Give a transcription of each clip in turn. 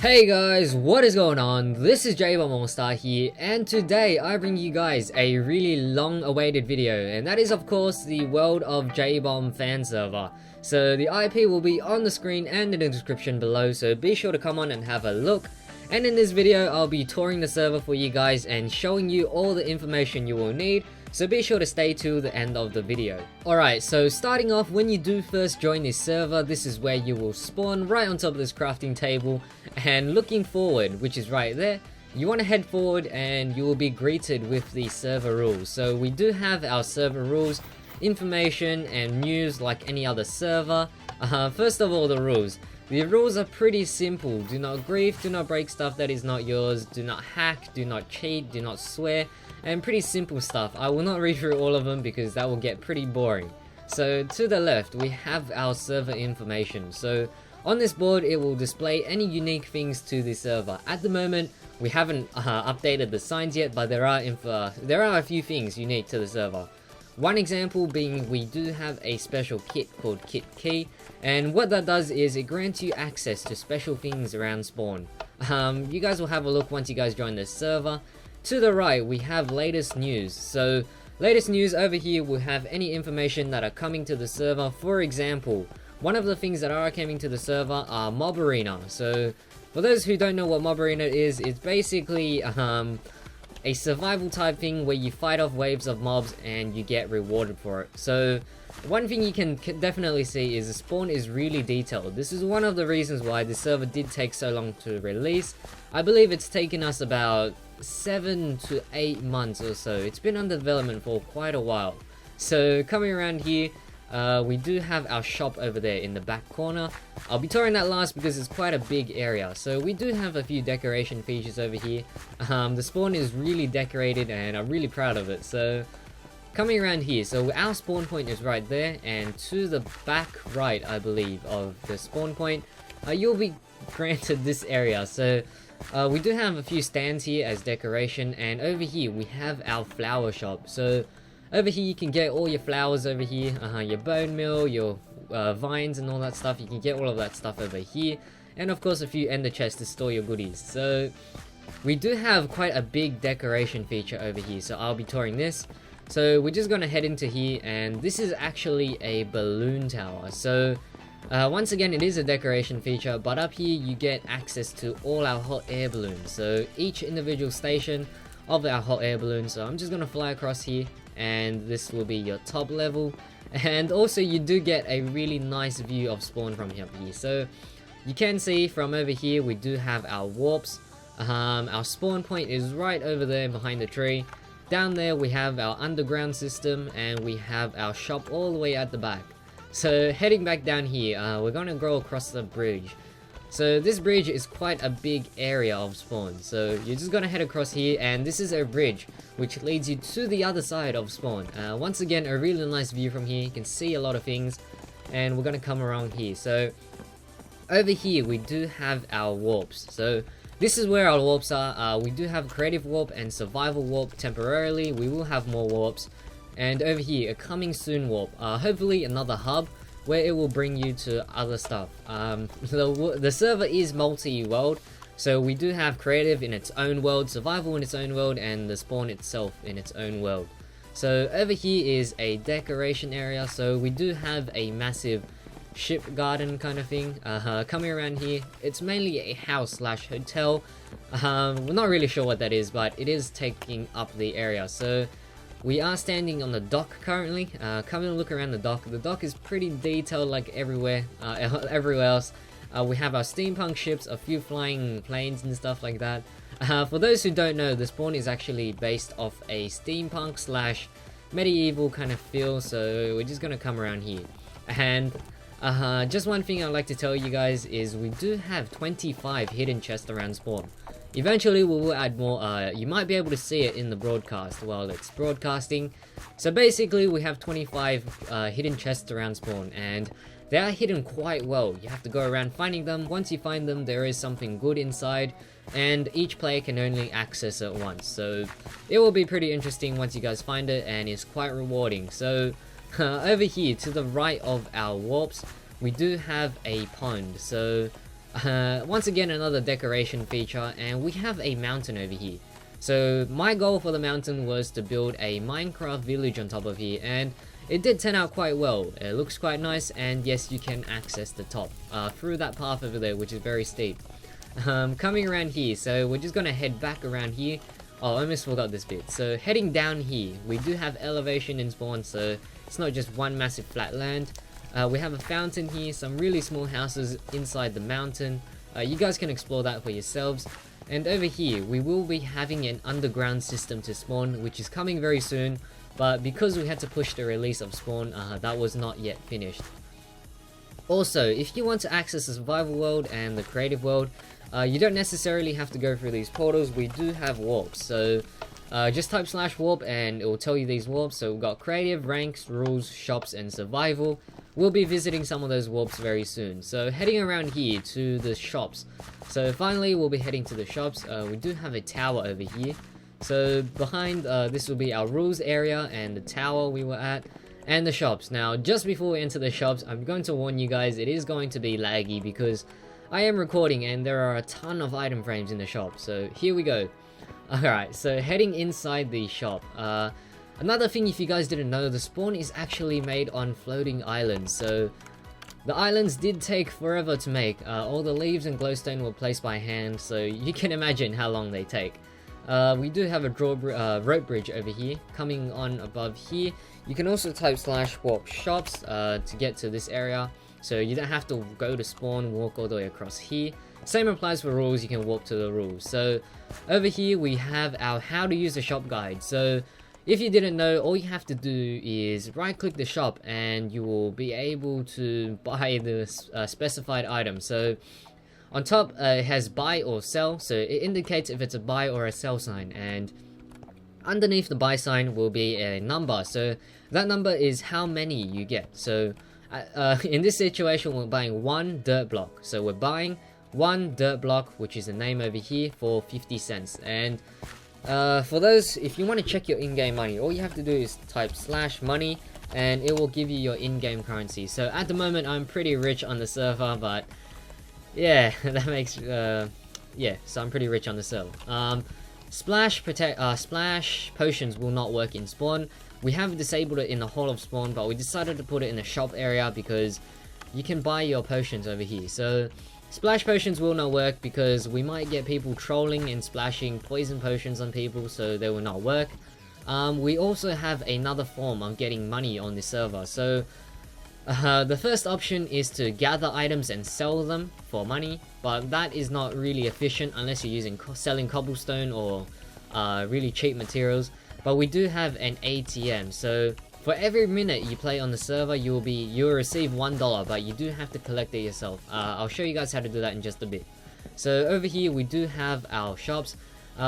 Hey guys, what is going on? This is JBomBAllstar here, and today I bring you guys a really long awaited video, and that is of course the World of JBomb fan server. So the IP will be on the screen and in the description below, so be sure to come on and have a look. And in this video I'll be touring the server for you guys and showing you all the information you will need, so be sure to stay till the end of the video. Alright, so starting off, when you do first join this server, this is where you will spawn right on top of this crafting table, and looking forward, which is right there, you want to head forward and you will be greeted with the server rules. So we do have our server rules, information and news like any other server. First of all, the rules. The rules are pretty simple. Do not grief, do not break stuff that is not yours, do not hack, do not cheat, do not swear, and pretty simple stuff. I will not read through all of them because that will get pretty boring. So to the left, we have our server information. So on this board, it will display any unique things to the server. At the moment, we haven't updated the signs yet, but there are a few things unique to the server. One example being we do have a special kit called Kit Key, and what that does is it grants you access to special things around spawn. You guys will have a look once you guys join this server. To the right, we have latest news. So latest news over here will have any information that are coming to the server. For example, one of the things that are coming to the server are Mob Arena. So for those who don't know what Mob Arena is, it's basically a survival type thing where you fight off waves of mobs and you get rewarded for it. So one thing you can definitely see is the spawn is really detailed. This is one of the reasons why the server did take so long to release. I believe it's taken us about 7 to 8 months or so. It's been under development for quite a while. So coming around here, we do have our shop over there in the back corner. I'll be touring that last because it's quite a big area. So we do have a few decoration features over here. The spawn is really decorated and I'm really proud of it. So coming around here, so our spawn point is right there, and to the back right, I believe, of the spawn point, you'll be granted this area. So we do have a few stands here as decoration, and over here we have our flower shop. So over here you can get all your flowers over here, your bone meal, your vines and all that stuff. You can get all of that stuff over here, and of course a few ender chests to store your goodies. So we do have quite a big decoration feature over here, so I'll be touring this. So we're just gonna head into here, and this is actually a balloon tower. So once again, it is a decoration feature, but up here you get access to all our hot air balloons. So each individual station of our hot air balloons. So I'm just gonna fly across here, and this will be your top level. And also you do get a really nice view of spawn from up here. So you can see from over here we do have our warps. Our spawn point is right over there behind the tree. Down there we have our underground system, and we have our shop all the way at the back. So heading back down here, we're gonna go across the bridge. So this bridge is quite a big area of spawn. So you're just gonna head across here, and this is a bridge which leads you to the other side of spawn. Once again, a really nice view from here. You can see a lot of things, and we're gonna come around here. So over here we do have our warps. So this is where our warps are. We do have creative warp and survival warp temporarily. We will have more warps. And over here, a coming soon warp. Hopefully another hub where it will bring you to other stuff. The server is multi-world. So we do have creative in its own world, survival in its own world, and the spawn itself in its own world. So over here is a decoration area. So we do have a massive ship garden kind of thing. Coming around here, it's mainly a house slash hotel. We're not really sure what that is, but it is taking up the area. So we are standing on the dock currently. Come and look around the dock. The dock is pretty detailed like everywhere else. We have our steampunk ships, a few flying planes and stuff like that. For those who don't know, the spawn is actually based off a steampunk slash medieval kind of feel. So we're just gonna come around here. And just one thing I'd like to tell you guys is we do have 25 hidden chests around spawn. Eventually we will add more. You might be able to see it in the broadcast while it's broadcasting. So basically we have 25 hidden chests around spawn, and they are hidden quite well. You have to go around finding them. Once you find them, there is something good inside, and each player can only access it once. So it will be pretty interesting once you guys find it, and it's quite rewarding. So over here to the right of our warps, we do have a pond. So Once again, another decoration feature, and we have a mountain over here. So my goal for the mountain was to build a Minecraft village on top of here, and it did turn out quite well. It looks quite nice, and yes, you can access the top through that path over there, which is very steep. Coming around here, so we're just gonna head back around here. Oh, I almost forgot this bit. So heading down here, we do have elevation in spawn, so it's not just one massive flat land. We have a fountain here, some really small houses inside the mountain. You guys can explore that for yourselves. And over here, we will be having an underground system to spawn, which is coming very soon. But because we had to push the release of spawn, that was not yet finished. Also, if you want to access the survival world and the creative world, you don't necessarily have to go through these portals. We do have warps, so just type /warp and it will tell you these warps. So we've got creative, ranks, rules, shops, and survival. We'll be visiting some of those warps very soon. So heading around here to the shops. So finally we'll be heading to the shops. We do have a tower over here. So behind this will be our rules area and the tower we were at. And the shops. Now, just before we enter the shops, I'm going to warn you guys, it is going to be laggy because I am recording and there are a ton of item frames in the shop. So here we go. Alright, so heading inside the shop. Another thing, if you guys didn't know, the spawn is actually made on floating islands. So the islands did take forever to make. All the leaves and glowstone were placed by hand, so you can imagine how long they take. We do have a rope bridge over here. Coming on above here, you can also type /warp shops to get to this area. So you don't have to go to spawn, walk all the way across here. Same applies for rules, you can walk to the rules. So over here we have our how to use the shop guide. So if you didn't know, all you have to do is right click the shop and you will be able to buy the specified item. So on top it has buy or sell, so it indicates if it's a buy or a sell sign, and underneath the buy sign will be a number, so that number is how many you get. So in this situation we're buying 1 dirt block, so we're buying 1 dirt block, which is the name over here, for 50 cents. And for those, if you want to check your in-game money, all you have to do is type /money and it will give you your in-game currency. So at the moment I'm pretty rich on the server, but yeah, that makes yeah, so I'm pretty rich on the server. Splash potions will not work in spawn. We have disabled it in the Hall of Spawn, but we decided to put it in the shop area because you can buy your potions over here. So splash potions will not work because we might get people trolling and splashing poison potions on people, so they will not work. We also have another form of getting money on the server. So the first option is to gather items and sell them for money, but that is not really efficient unless you're using selling cobblestone or really cheap materials. But we do have an ATM, so for every minute you play on the server you will receive $1, but you do have to collect it yourself. I'll show you guys how to do that in just a bit. So over here we do have our shops.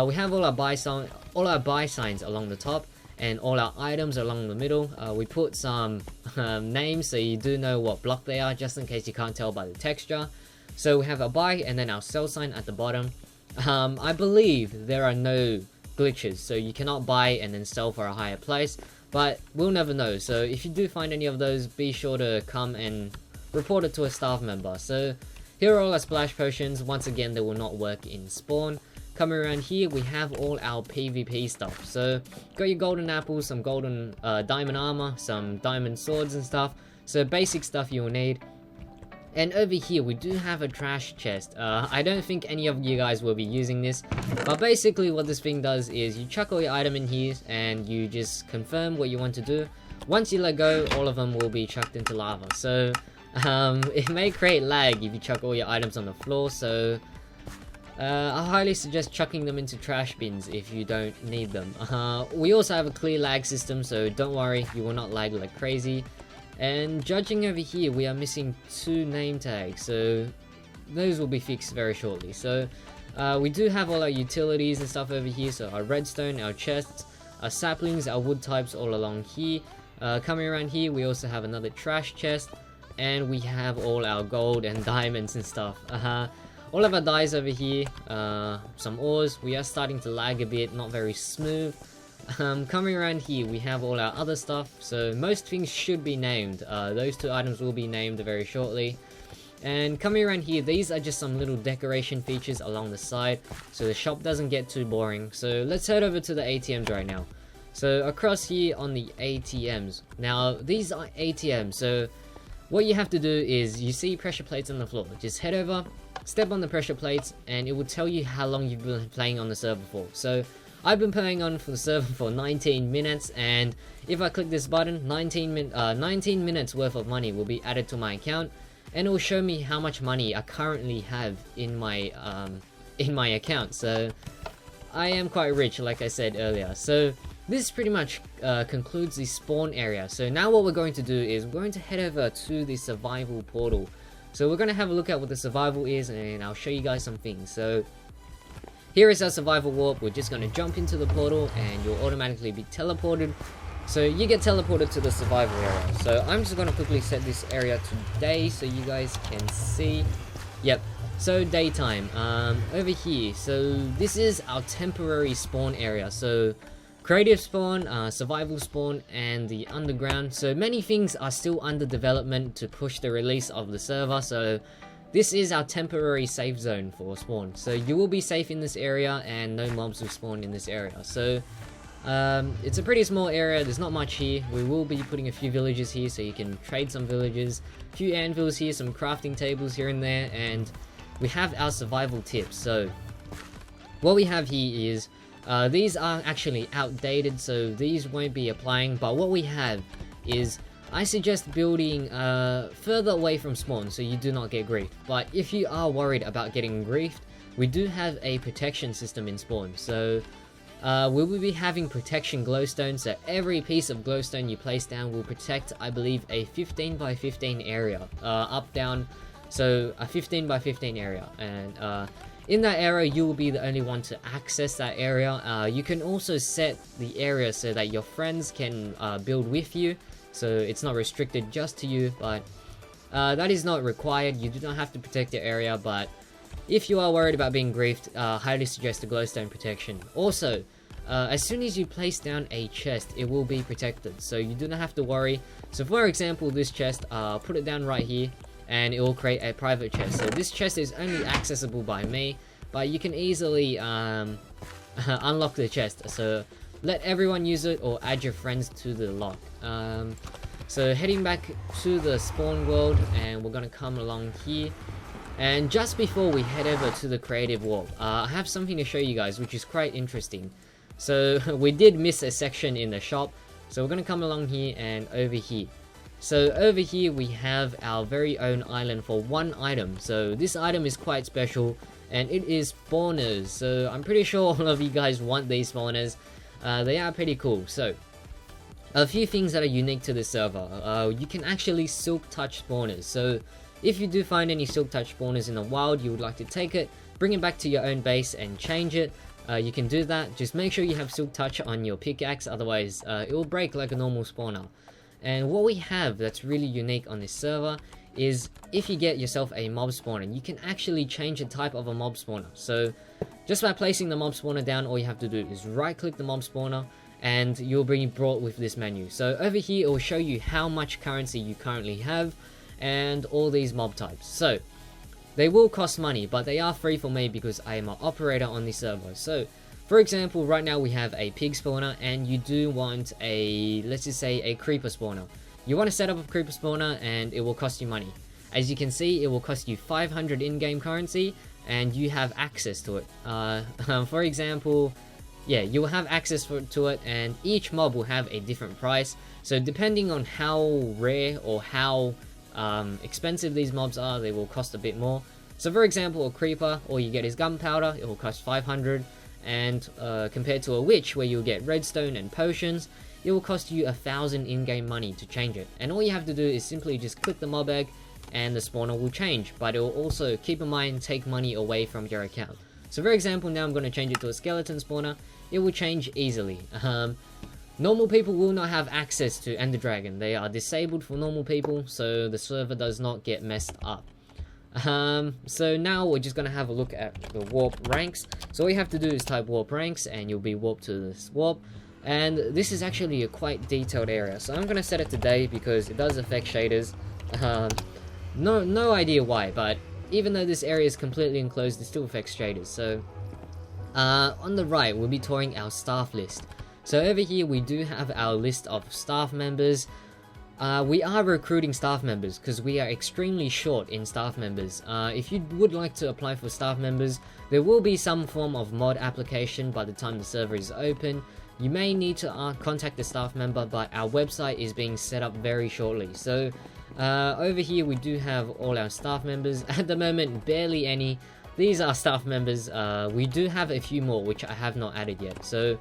We have all our buy signs along the top and all our items along the middle. We put some names so you do know what block they are, just in case you can't tell by the texture. So we have our buy and then our sell sign at the bottom. I believe there are no glitches, so you cannot buy and then sell for a higher price, but we'll never know. So if you do find any of those, be sure to come and report it to a staff member. So here are all our splash potions. Once again, they will not work in spawn. Coming around here, we have all our PvP stuff. So got your golden apples, some golden diamond armor, some diamond swords and stuff. So basic stuff you will need. And over here we do have a trash chest. I don't think any of you guys will be using this, but basically what this thing does is you chuck all your item in here and you just confirm what you want to do. Once you let go, all of them will be chucked into lava. So it may create lag if you chuck all your items on the floor, so I highly suggest chucking them into trash bins if you don't need them. We also have a clear lag system, so don't worry, you will not lag like crazy. And judging over here, we are missing 2 name tags, so those will be fixed very shortly. So we do have all our utilities and stuff over here, so our redstone, our chests, our saplings, our wood types all along here. Coming around here, we also have another trash chest, and we have all our gold and diamonds and stuff. All of our dyes over here, some ores. We are starting to lag a bit, not very smooth. Coming around here, we have all our other stuff, so most things should be named. Those 2 items will be named very shortly. And coming around here, these are just some little decoration features along the side, so the shop doesn't get too boring. So let's head over to the ATMs right now. So across here on the ATMs, now these are ATMs, so what you have to do is, you see pressure plates on the floor, just head over, step on the pressure plates, and it will tell you how long you've been playing on the server for. So I've been playing on the server for 19 minutes, and if I click this button, 19 minutes worth of money will be added to my account, and it will show me how much money I currently have in my account. So I am quite rich, like I said earlier. So this pretty much concludes the spawn area. So now what we're going to do is we're going to head over to the survival portal. So we're going to have a look at what the survival is, and I'll show you guys some things. So here is our survival warp. We're just going to jump into the portal and you'll automatically be teleported. So you get teleported to the survival area. So I'm just going to quickly set this area to day so you guys can see. Yep, so daytime. Over here, so this is our temporary spawn area. So creative spawn, survival spawn, and the underground. So many things are still under development to push the release of the server. So this is our temporary safe zone for spawn. So you will be safe in this area and no mobs will spawn in this area. So it's a pretty small area, there's not much here. We will be putting a few villages here so you can trade some villages, a few anvils here, some crafting tables here and there, and we have our survival tips. So what we have here is these are actually outdated, so these won't be applying, but what we have is, I suggest building further away from spawn so you do not get griefed. But if you are worried about getting griefed, we do have a protection system in spawn. So we will be having protection glowstone, so every piece of glowstone you place down will protect, I believe, a 15 by 15 area, up, down, so a 15 by 15 area, and in that area you will be the only one to access that area. You can also set the area so that your friends can build with you, so it's not restricted just to you, but that is not required. You do not have to protect your area, but if you are worried about being griefed, highly suggest the glowstone protection. Also, as soon as you place down a chest, it will be protected, so you do not have to worry. So for example, this chest, put it down right here, and it will create a private chest. So this chest is only accessible by me, but you can easily unlock the chest. So let everyone use it or add your friends to the lock. So heading back to the spawn world, and we're gonna come along here. And just before we head over to the creative warp, I have something to show you guys which is quite interesting. So we did miss a section in the shop, so we're going to come along here and over here. So over here we have our very own island for one item. So this item is quite special, and it is spawners. So I'm pretty sure all of you guys want these spawners. They are pretty cool. So a few things that are unique to this server. You can actually silk touch spawners. So if you do find any silk touch spawners in the wild, you would like to take it, bring it back to your own base and change it, you can do that. Just make sure you have silk touch on your pickaxe, otherwise it will break like a normal spawner. And what we have that's really unique on this server is, if you get yourself a mob spawner, you can actually change the type of a mob spawner. So just by placing the mob spawner down, all you have to do is right click the mob spawner and you'll be brought with this menu. So over here it will show you how much currency you currently have and all these mob types. So they will cost money, but they are free for me because I am an operator on the server. So for example, right now we have a pig spawner, and you do want a, let's just say, a creeper spawner. You want to set up a creeper spawner and it will cost you money. As you can see, it will cost you 500 in-game currency and you have access to it. For example, yeah, you will have access to it, and each mob will have a different price. So depending on how rare or how expensive these mobs are, they will cost a bit more. So for example, a creeper, all you get is gunpowder, it will cost 500, and compared to a witch where you'll get redstone and potions, it will cost you 1,000 in-game money to change it. And all you have to do is simply just click the mob egg and the spawner will change, but it will also, keep in mind, take money away from your account. So for example, now I'm going to change it to a skeleton spawner. It will change easily. Normal people will not have access to Ender Dragon. They are disabled for normal people, so the server does not get messed up. So now we're just going to have a look at the warp ranks. So all you have to do is type warp ranks and you'll be warped to this warp. And this is actually a quite detailed area. So I'm going to set it to day because it does affect shaders. No idea why, but even though this area is completely enclosed, it still affects traders. So on the right, we'll be touring our staff list. So over here, we do have our list of staff members. We are recruiting staff members because we are extremely short in staff members. If you would like to apply for staff members, there will be some form of mod application by the time the server is open. You may need to contact the staff member, but our website is being set up very shortly. So over here we do have all our staff members. At the moment, barely any. These are staff members. We do have a few more which I have not added yet. So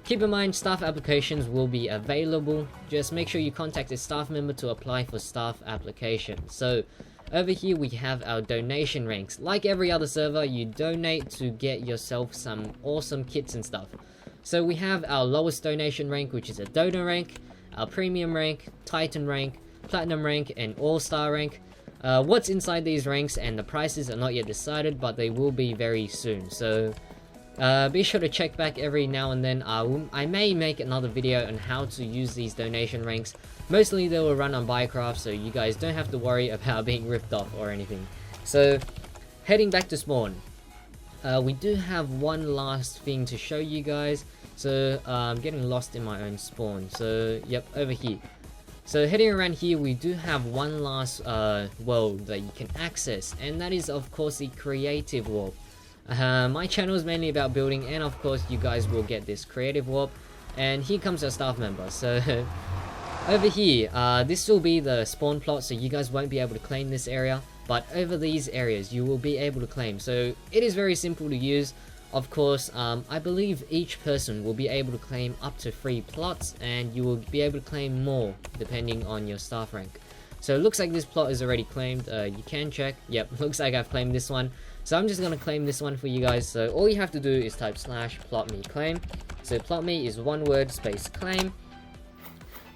keep in mind, staff applications will be available. Just make sure you contact a staff member to apply for staff application. So over here we have our donation ranks. Like every other server, you donate to get yourself some awesome kits and stuff. So we have our lowest donation rank, which is a donor rank, our premium rank, titan rank, platinum rank, and all-star rank. What's inside these ranks and the prices are not yet decided, but they will be very soon. So be sure to check back every now and then. I may make another video on how to use these donation ranks. Mostly they will run on Buycraft, so you guys don't have to worry about being ripped off or anything. So heading back to spawn, we do have one last thing to show you guys. So I'm getting lost in my own spawn. So yep, over here. So heading around here, we do have one last world that you can access, and that is of course the creative warp. My channel is mainly about building, and of course you guys will get this creative warp. And here comes our staff member. So over here, this will be the spawn plot, so you guys won't be able to claim this area, but over these areas you will be able to claim. So it is very simple to use. Of course, I believe each person will be able to claim up to 3 plots, and you will be able to claim more depending on your staff rank. So it looks like this plot is already claimed. You can check. Yep, looks like I've claimed this one. So I'm just gonna claim this one for you guys. So all you have to do is type /plotme_claim. So plotme is one word space claim.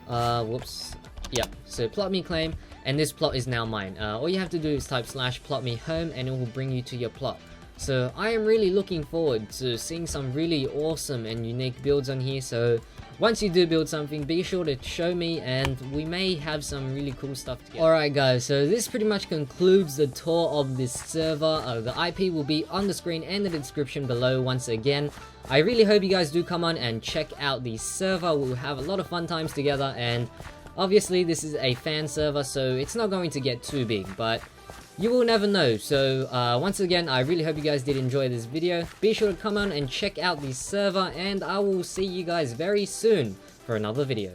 Whoops. Yep. So plotme_claim, and this plot is now mine. All you have to do is type /plotme_home, and it will bring you to your plot. So I am really looking forward to seeing some really awesome and unique builds on here. So once you do build something, be sure to show me, and we may have some really cool stuff together. Alright guys, so this pretty much concludes the tour of this server. The IP will be on the screen and the description below once again. I really hope you guys do come on and check out the server. We'll have a lot of fun times together, and obviously this is a fan server, so it's not going to get too big, but you will never know. So once again, I really hope you guys did enjoy this video. Be sure to come on and check out the server, and I will see you guys very soon for another video.